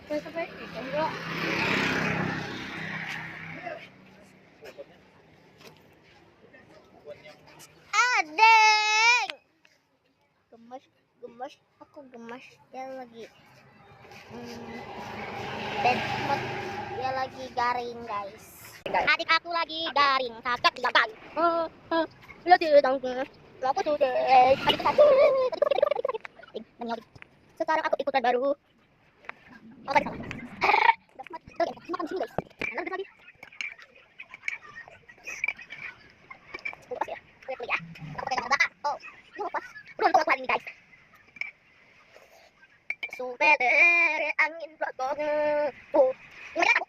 Sabay, enggak. Adeng. Gemes, gemes, aku gemes. Dia lagi bad mood. Dia lagi garing, guys. Adik aku lagi garing, kakak tidak garing. Lihat dia dangdut. Aku sudah adik sakit. Sekarang aku ikutan baru. Oh, tadi salah. Oke, makan di sini, guys. Mana lagi? Lepas ya. Lihat dulu ya. Aku pakai kata bakar. Oh, ini lepas. Beruntung aku hari ini, guys. Supaya angin belakang. Oh, gimana aku?